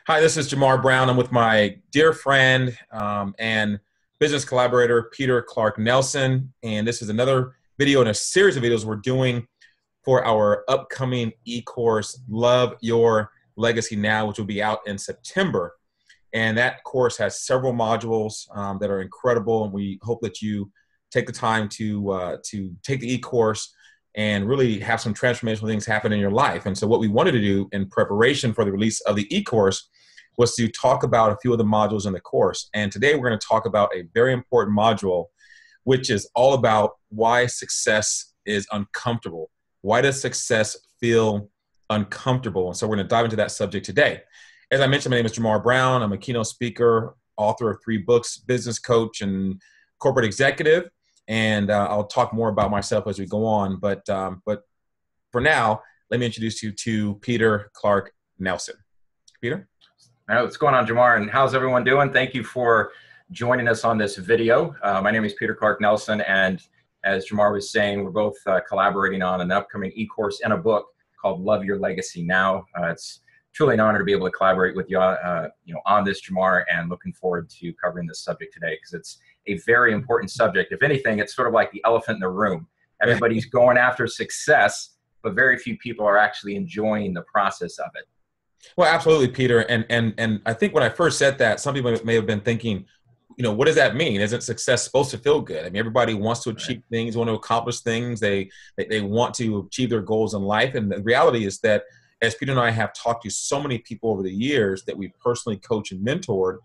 Hi, this is Marr Brown. I'm with my dear friend and business collaborator, Peter Clark Nelson. And this is another video in a series of videos we're doing for our upcoming e-course, Love Your Legacy Now, which will be out in September. And that course has several modules that are incredible. And we hope that you take the time to take the e-course and really have some transformational things happen in your life. And so what we wanted to do in preparation for the release of the e-course was to talk about a few of the modules in the course. And today we're going to talk about a very important module, which is all about why success is uncomfortable. Why does success feel uncomfortable? And so we're going to dive into that subject today. As I mentioned, my name is Marr Brown. I'm a keynote speaker, author of 3 books, business coach, and corporate executive. And I'll talk more about myself as we go on. But for now, let me introduce you to Peter Clark Nelson. Peter? What's going on, Jamar? And how's everyone doing? Thank you for joining us on this video. My name is Peter Clark Nelson, and as Jamar was saying, we're both collaborating on an upcoming e-course and a book called Love Your Legacy Now. It's truly an honor to be able to collaborate with you, on this, Jamar, and looking forward to covering this subject today because it's a very important subject. If anything, it's sort of like the elephant in the room. Everybody's going after success, but very few people are actually enjoying the process of it. Well, absolutely, Peter. And I think when I first said that, some people may have been thinking, what does that mean? Isn't success supposed to feel good? I mean, everybody wants to achieve things, want to accomplish things. They want to achieve their goals in life. And the reality is that as Peter and I have talked to so many people over the years that we personally coach and mentored,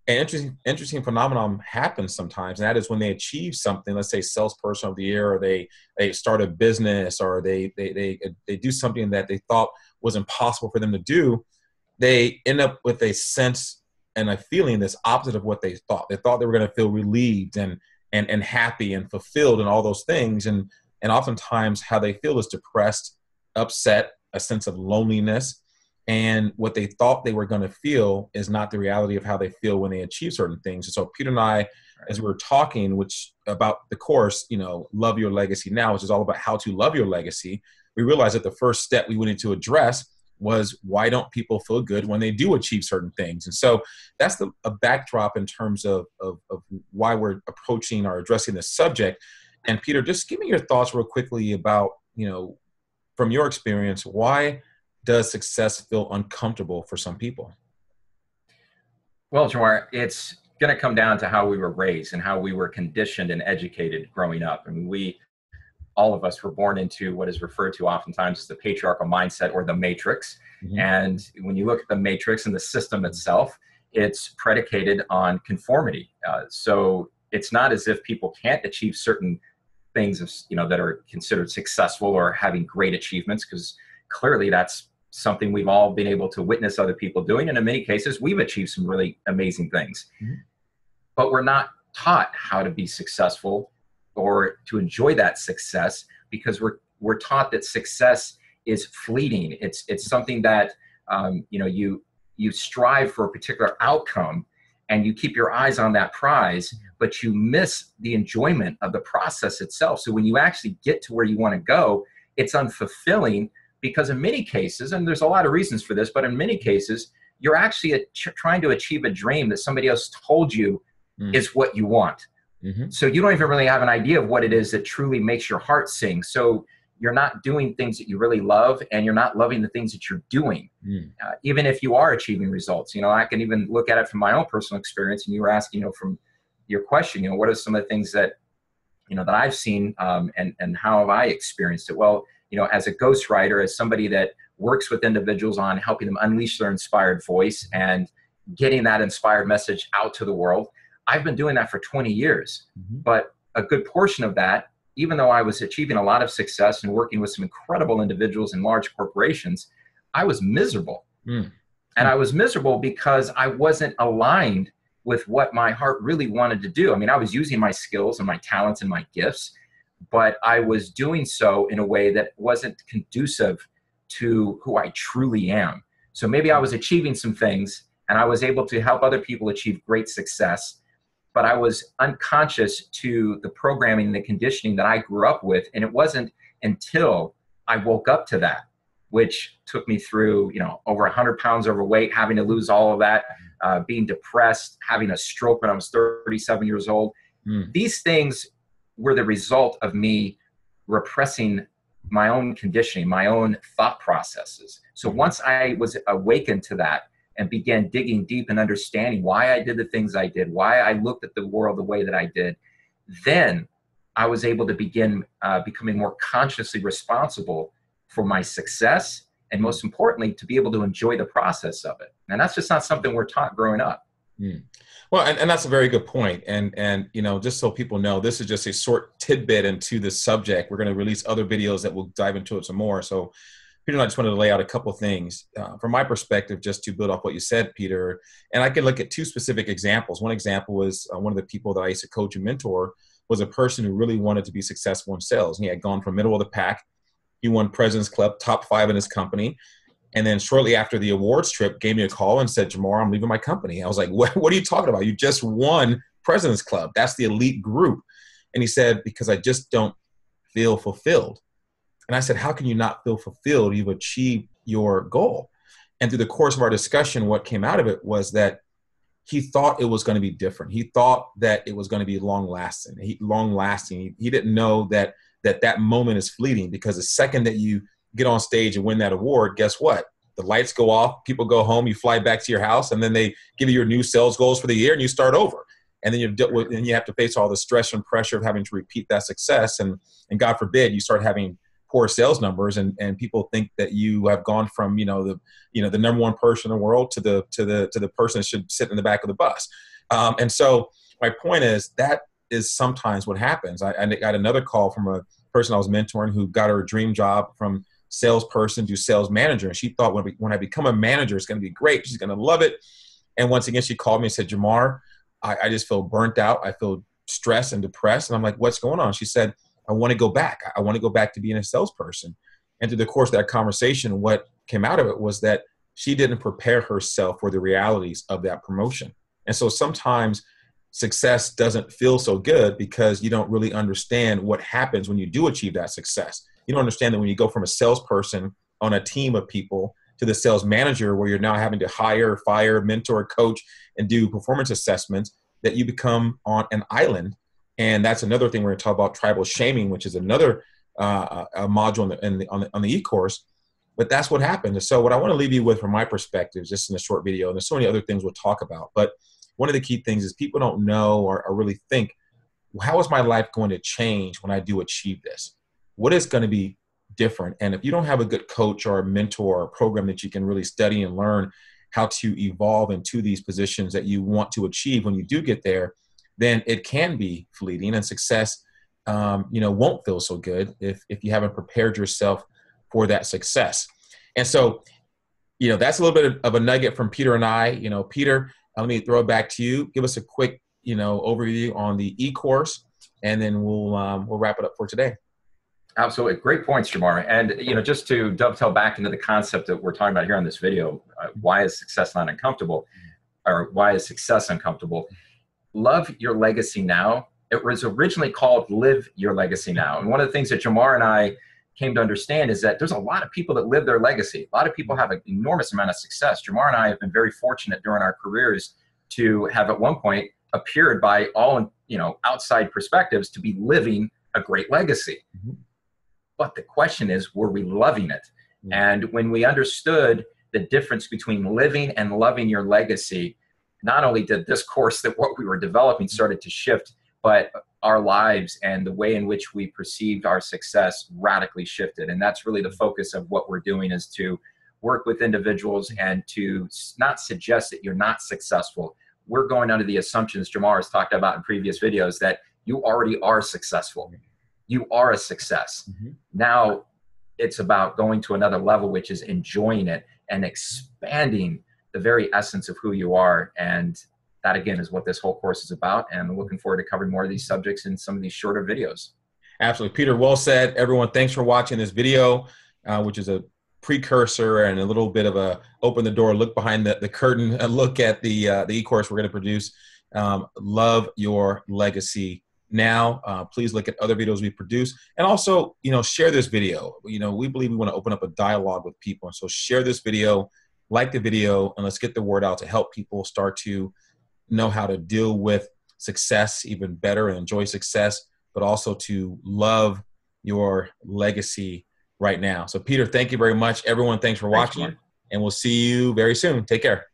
an interesting phenomenon happens sometimes, and that is when they achieve something, let's say salesperson of the year, or they start a business, or they do something that they thought was impossible for them to do, they end up with a sense and a feeling that's opposite of what they thought. They thought they were going to feel relieved and happy and fulfilled and all those things. And oftentimes how they feel is depressed, upset, a sense of loneliness. And what they thought they were going to feel is not the reality of how they feel when they achieve certain things. And so Peter and I, as we were talking, about the course, Love Your Legacy Now, which is all about how to love your legacy, we realized that the first step we wanted to address was why don't people feel good when they do achieve certain things? And so that's a backdrop in terms of why we're approaching or addressing this subject. And Peter, just give me your thoughts real quickly about, from your experience, why does success feel uncomfortable for some people? Well, Jamar, it's going to come down to how we were raised and how we were conditioned and educated growing up. I mean, all of us were born into what is referred to oftentimes as the patriarchal mindset or the matrix. Mm-hmm. And when you look at the matrix and the system itself, it's predicated on conformity. So it's not as if people can't achieve certain things, that are considered successful or having great achievements, because clearly that's something we've all been able to witness other people doing. And in many cases, we've achieved some really amazing things. Mm-hmm. But we're not taught how to be successful or to enjoy that success, because we're taught that success is fleeting. It's something that you strive for a particular outcome and you keep your eyes on that prize, but you miss the enjoyment of the process itself. So when you actually get to where you want to go, it's unfulfilling, because in many cases, and there's a lot of reasons for this, but in many cases, you're actually trying to achieve a dream that somebody else told you is what you want. Mm-hmm. So you don't even really have an idea of what it is that truly makes your heart sing. So you're not doing things that you really love, and you're not loving the things that you're doing, even if you are achieving results. I can even look at it from my own personal experience. And you were asking, from your question, what are some of the things that, that I've seen and how have I experienced it? Well, as a ghostwriter, as somebody that works with individuals on helping them unleash their inspired voice and getting that inspired message out to the world, I've been doing that for 20 years. Mm-hmm. But a good portion of that, even though I was achieving a lot of success and working with some incredible individuals in large corporations, I was miserable. And I was miserable because I wasn't aligned with what my heart really wanted to do. I mean, I was using my skills and my talents and my gifts, but I was doing so in a way that wasn't conducive to who I truly am. So maybe I was achieving some things and I was able to help other people achieve great success, but I was unconscious to the programming and the conditioning that I grew up with. And it wasn't until I woke up to that which took me through, over 100 pounds overweight, having to lose all of that, being depressed, having a stroke when I was 37 years old. These things were the result of me repressing my own conditioning, my own thought processes. So once I was awakened to that and began digging deep and understanding why I did the things I did, why I looked at the world the way that I did, then I was able to begin becoming more consciously responsible for my success, and most importantly, to be able to enjoy the process of it. And that's just not something we're taught growing up. Well, and that's a very good point. And just so people know, this is just a short tidbit into this subject. We're going to release other videos that will dive into it some more. So Peter and I just wanted to lay out a couple of things from my perspective, just to build off what you said, Peter. And I can look at two specific examples. One example was one of the people that I used to coach and mentor was a person who really wanted to be successful in sales. He had gone from middle of the pack. He won President's Club, top 5 in his company. And then shortly after the awards trip, gave me a call and said, Marr, I'm leaving my company. I was like, what are you talking about? You just won President's Club. That's the elite group. And he said, because I just don't feel fulfilled. And I said, how can you not feel fulfilled? You've achieved your goal. And through the course of our discussion, what came out of it was that he thought it was going to be different. He thought that it was going to be long-lasting. He didn't know that moment is fleeting, because the second that you get on stage and win that award, guess what? The lights go off, people go home, you fly back to your house, and then they give you your new sales goals for the year, and you start over. And then you have to face all the stress and pressure of having to repeat that success. And God forbid you start having poor sales numbers, and people think that you have gone from the number one person in the world to the person that should sit in the back of the bus. And so my point is that is sometimes what happens. I got another call from a person I was mentoring who got her dream job from salesperson to sales manager, and she thought when I become a manager, it's going to be great. She's going to love it. And once again, she called me and said, Marr, I just feel burnt out. I feel stressed and depressed. And I'm like, what's going on? She said, I want to go back. I want to go back to being a salesperson. And through the course of that conversation, what came out of it was that she didn't prepare herself for the realities of that promotion. And so sometimes success doesn't feel so good because you don't really understand what happens when you do achieve that success. You don't understand that when you go from a salesperson on a team of people to the sales manager, where you're now having to hire, fire, mentor, coach, and do performance assessments, that you become on an island. And that's another thing we're going to talk about, tribal shaming, which is another a module on the e-course. But that's what happened. And so what I want to leave you with from my perspective, just in a short video, and there's so many other things we'll talk about, but one of the key things is people don't know or really think, how is my life going to change when I do achieve this? What is going to be different? And if you don't have a good coach or a mentor or a program that you can really study and learn how to evolve into these positions that you want to achieve when you do get there, then it can be fleeting, and success won't feel so good if you haven't prepared yourself for that success. And so, that's a little bit of a nugget from Peter and I. Peter, let me throw it back to you. Give us a quick, overview on the e-course, and then we'll wrap it up for today. Absolutely. Great points, Marr. And, just to dovetail back into the concept that we're talking about here on this video, why is success not uncomfortable, or why is success uncomfortable? Love your legacy now. It was originally called Live Your Legacy Now. And one of the things that Marr and I came to understand is that there's a lot of people that live their legacy. A lot of people have an enormous amount of success. Marr and I have been very fortunate during our careers to have at one point appeared by all, outside perspectives to be living a great legacy. Mm-hmm. But the question is, were we loving it? Mm-hmm. And when we understood the difference between living and loving your legacy, not only did this course that what we were developing started to shift, but our lives and the way in which we perceived our success radically shifted. And that's really the focus of what we're doing, is to work with individuals and to not suggest that you're not successful. We're going under the assumptions Marr has talked about in previous videos, that you already are successful. You are a success. Mm-hmm. Now it's about going to another level, which is enjoying it and expanding the very essence of who you are. And that, again, is what this whole course is about. And I'm looking forward to covering more of these subjects in some of these shorter videos. Absolutely. Peter, well said. Everyone, thanks for watching this video, which is a precursor and a little bit of a open the door, look behind the curtain, a look at the e-course we're going to produce. Love your legacy now. Please look at other videos we produce, and also, share this video. We believe we want to open up a dialogue with people. And so share this video, like the video, and let's get the word out to help people start to know how to deal with success even better and enjoy success, but also to love your legacy right now. So Peter, thank you very much. Everyone, thanks for Thanks, watching, Mark. and we'll see you very soon. Take care.